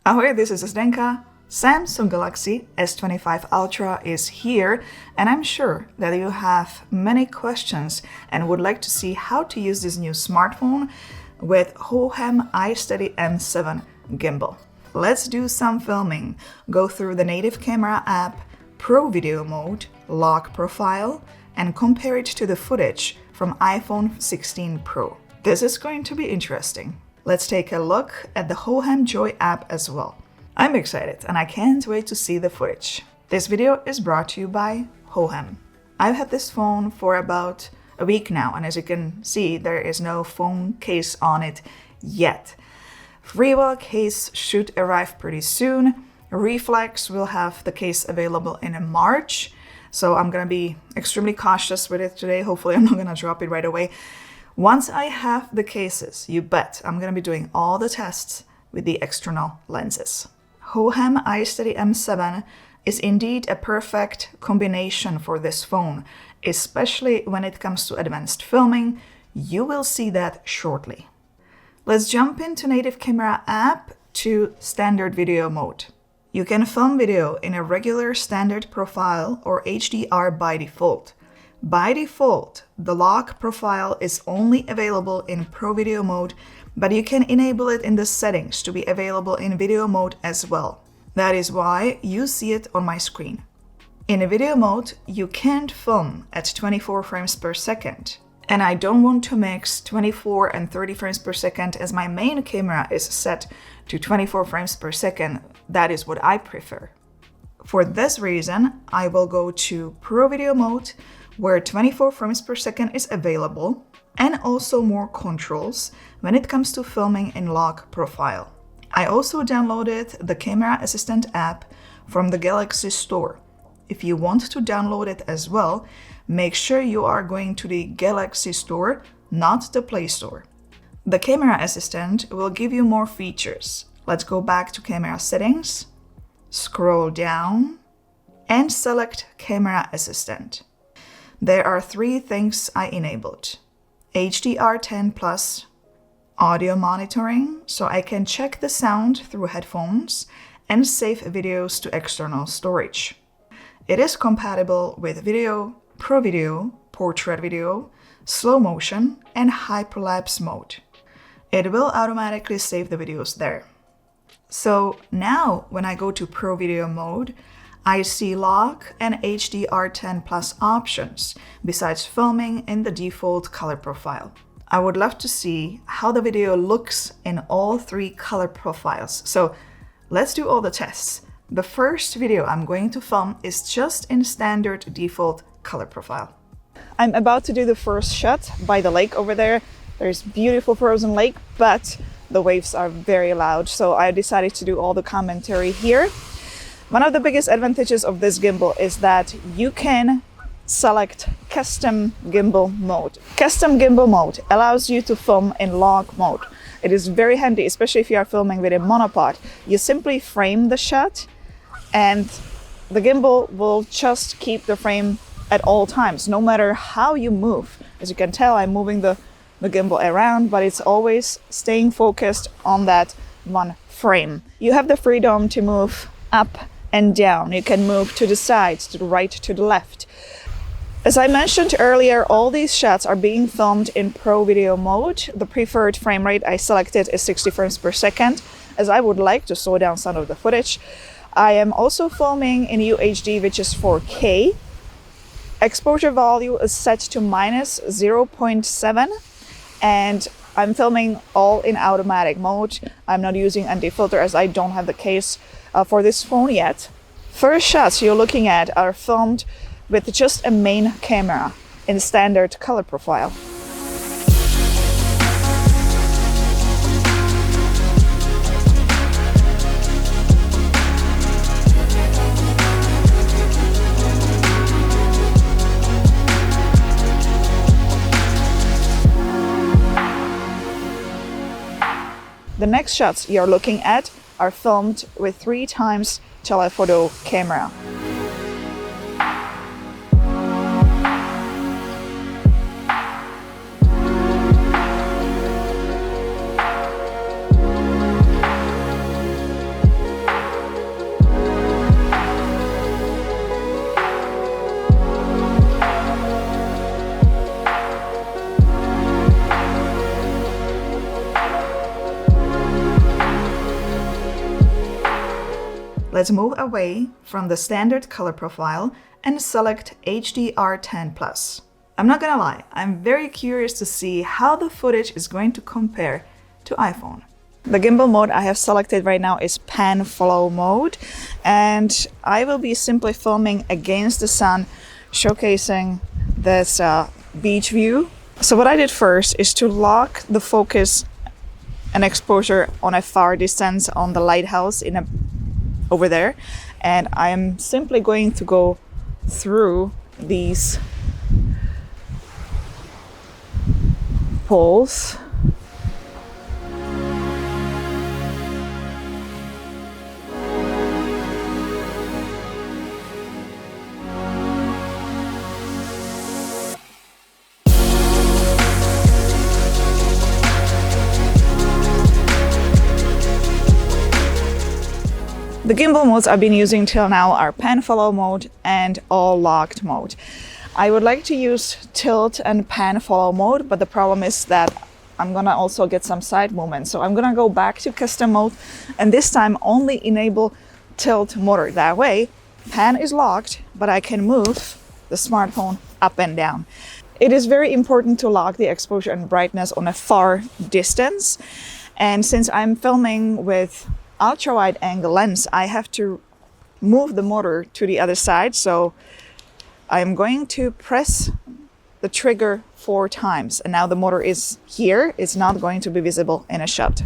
Ahoy, this is Zdenka. Samsung Galaxy S25 Ultra is here, and I'm sure that you have many questions and would like to see how to use this new smartphone with Hohem iSteady M7 gimbal. Let's do some filming, go through the native camera app, Pro Video mode, log profile, and compare it to the footage from iPhone 16 Pro. This is going to be interesting. Let's take a look at the Hohem Joy App as well. I'm excited and I can't wait to see the footage. This video is brought to you by Hohem. I've had this phone for about a week now, and as you can see, there is no phone case on it yet. Freewell case should arrive pretty soon. Reflex will have the case available in March, so I'm gonna be extremely cautious with it today. Hopefully I'm not gonna drop it right away. Once I have the cases, you bet I'm gonna be doing all the tests with the external lenses. Hohem iSteady M7 is indeed a perfect combination for this phone, especially when it comes to advanced filming. You will see that shortly. Let's jump into native camera app to standard video mode. You can film video in a regular standard profile or HDR by default. By default, the log profile is only available in Pro Video mode, but you can enable it in the settings to be available in video mode as well. That is why you see it on my screen. In video mode, you can't film at 24 frames per second. And I don't want to mix 24 and 30 frames per second, as my main camera is set to 24 frames per second. That is what I prefer. For this reason, I will go to Pro Video mode, where 24 frames per second is available, and also more controls when it comes to filming in log profile. I also downloaded the Camera Assistant app from the Galaxy Store. If you want to download it as well, make sure you are going to the Galaxy Store, not the Play Store. The Camera Assistant will give you more features. Let's go back to Camera Settings, scroll down, and select Camera Assistant. There are three things I enabled. HDR10+, audio monitoring, so I can check the sound through headphones and save videos to external storage. It is compatible with video, Pro Video, portrait video, slow motion, and hyperlapse mode. It will automatically save the videos there. So now when I go to Pro Video mode, I see log and HDR10+ options, besides filming in the default color profile. I would love to see how the video looks in all three color profiles. So let's do all the tests. The first video I'm going to film is just in standard default color profile. I'm about to do the first shot by the lake over there. There's beautiful frozen lake, but the waves are very loud, so I decided to do all the commentary here. One of the biggest advantages of this gimbal is that you can select custom gimbal mode. Custom gimbal mode allows you to film in log mode. It is very handy, especially if you are filming with a monopod. You simply frame the shot and the gimbal will just keep the frame at all times, no matter how you move. As you can tell, I'm moving the gimbal around, but it's always staying focused on that one frame. You have the freedom to move up and down. You can move to the sides, to the right, to the left. As I mentioned earlier, all these shots are being filmed in Pro Video mode. The preferred frame rate I selected is 60 frames per second, as I would like to slow down some of the footage. I am also filming in UHD, which is 4K. Exposure value is set to -0.7, and I'm filming all in automatic mode. I'm not using anti-filter as I don't have the case for this phone yet. First shots you're looking at are filmed with just a main camera in standard color profile. The next shots you're looking at are filmed with 3 times telephoto camera. Let's move away from the standard color profile and select HDR10+. I'm not gonna lie, I'm very curious to see how the footage is going to compare to iPhone. The gimbal mode I have selected right now is pan follow mode, and I will be simply filming against the sun, showcasing this beach view. So what I did first is to lock the focus and exposure on a far distance on the lighthouse over there, and I am simply going to go through these poles. The gimbal modes I've been using till now are pan follow mode and all locked mode. I would like to use tilt and pan follow mode, but the problem is that I'm gonna also get some side movement. So I'm gonna go back to custom mode and this time only enable tilt motor. That way, pan is locked, but I can move the smartphone up and down. It is very important to lock the exposure and brightness on a far distance. And since I'm filming with ultra wide angle lens, I have to move the motor to the other side. So I'm going to press the trigger 4 times. And now the motor is here. It's not going to be visible in a shot.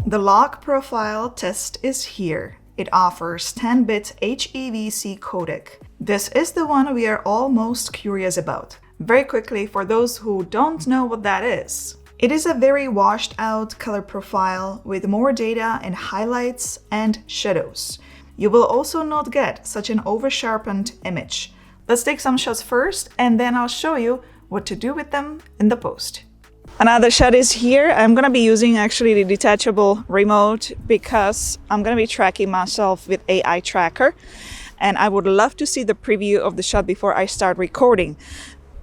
The log profile test is here. It offers 10-bit HEVC codec. This is the one we are all most curious about. Very quickly, for those who don't know what that is. It is a very washed out color profile with more data in highlights and shadows. You will also not get such an over-sharpened image. Let's take some shots first and then I'll show you what to do with them in the post. Another shot is here. I'm gonna be using actually the detachable remote because I'm gonna be tracking myself with AI tracker, and I would love to see the preview of the shot before I start recording.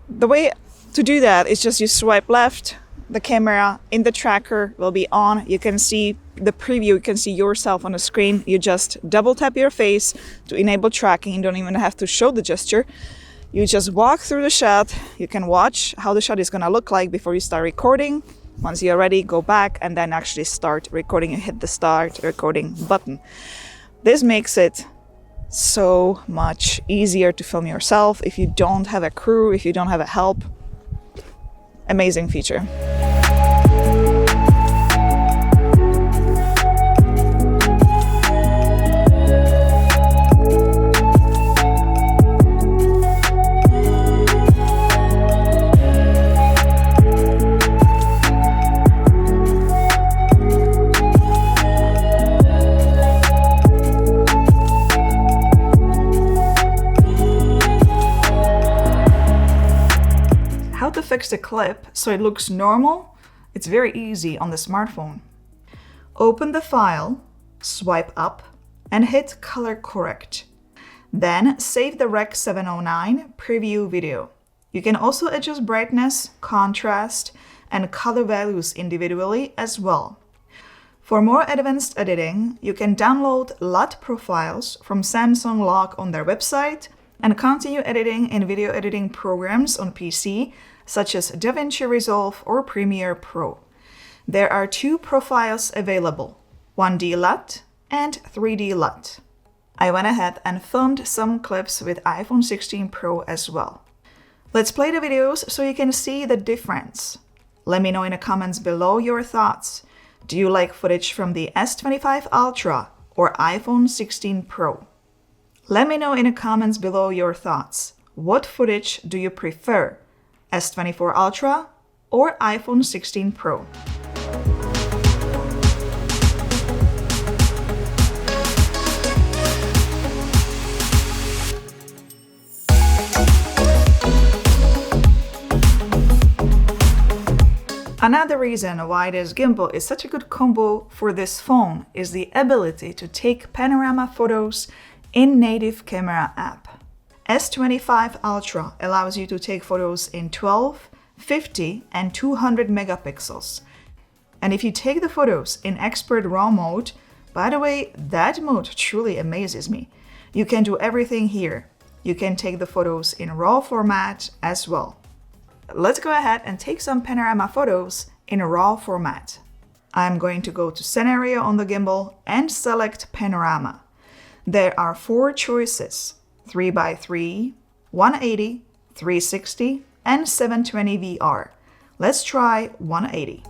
The way to do that is just you swipe left, the camera in the tracker will be on. You can see the preview, you can see yourself on the screen. You just double tap your face to enable tracking. You don't even have to show the gesture. You just walk through the shot. You can watch how the shot is gonna look like before you start recording. Once you're ready, go back and then actually start recording. You hit the start recording button. This makes it so much easier to film yourself if you don't have a crew, if you don't have a help. Amazing feature. How to fix the clip so it looks normal? It's very easy on the smartphone. Open the file, swipe up, and hit color correct. Then save the Rec 709 preview video. You can also adjust brightness, contrast, and color values individually as well. For more advanced editing, you can download LUT profiles from Samsung Log on their website and continue editing in video editing programs on PC, such as DaVinci Resolve or Premiere Pro. There are 2 profiles available, 1D LUT and 3D LUT. I went ahead and filmed some clips with iPhone 16 Pro as well. Let's play the videos so you can see the difference. Let me know in the comments below your thoughts. Do you like footage from the S25 Ultra or iPhone 16 Pro? Let me know in the comments below your thoughts. What footage do you prefer? S24 Ultra or iPhone 16 Pro? Another reason why this gimbal is such a good combo for this phone is the ability to take panorama photos in native camera app. S25 Ultra allows you to take photos in 12, 50 and 200 megapixels. And if you take the photos in expert RAW mode, by the way, that mode truly amazes me. You can do everything here. You can take the photos in RAW format as well. Let's go ahead and take some panorama photos in RAW format. I'm going to go to scenario on the gimbal and select panorama. There are 4 choices: 3x3, 180, 360, and 720 VR. Let's try 180.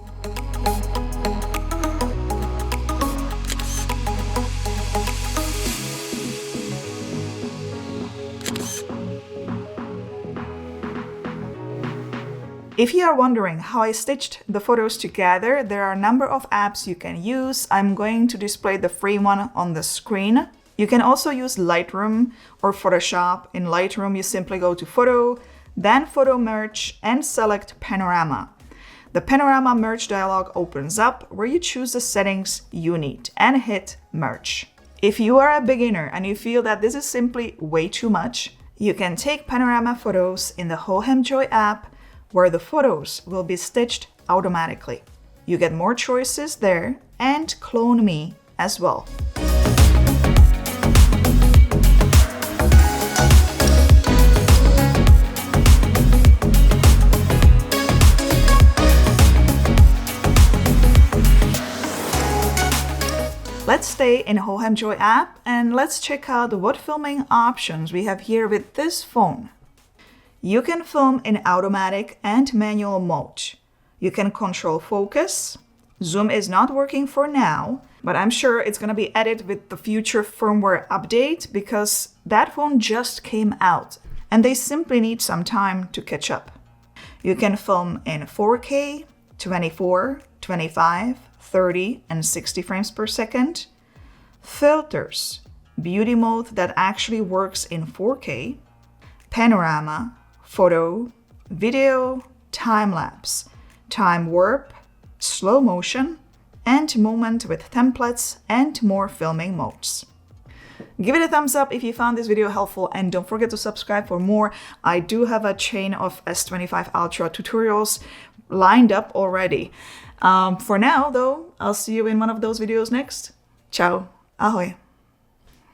If you are wondering how I stitched the photos together, there are a number of apps you can use. I'm going to display the free one on the screen. You can also use Lightroom or Photoshop. In Lightroom, you simply go to Photo, then Photo Merge and select Panorama. The Panorama Merge dialog opens up where you choose the settings you need and hit Merge. If you are a beginner and you feel that this is simply way too much, you can take panorama photos in the Hohem Joy app, where the photos will be stitched automatically. You get more choices there and Clone Me as well. Let's stay in Hohem Joy app and let's check out what filming options we have here with this phone. You can film in automatic and manual mode. You can control focus. Zoom is not working for now, but I'm sure it's going to be added with the future firmware update because that phone just came out and they simply need some time to catch up. You can film in 4K, 24, 25, 30, and 60 frames per second. Filters, beauty mode that actually works in 4K, panorama, photo, video, time-lapse, time warp, slow motion, and moment with templates and more filming modes. Give it a thumbs up if you found this video helpful and don't forget to subscribe for more. I do have a chain of S25 Ultra tutorials lined up already. For now though, I'll see you in one of those videos next. Ciao, ahoy.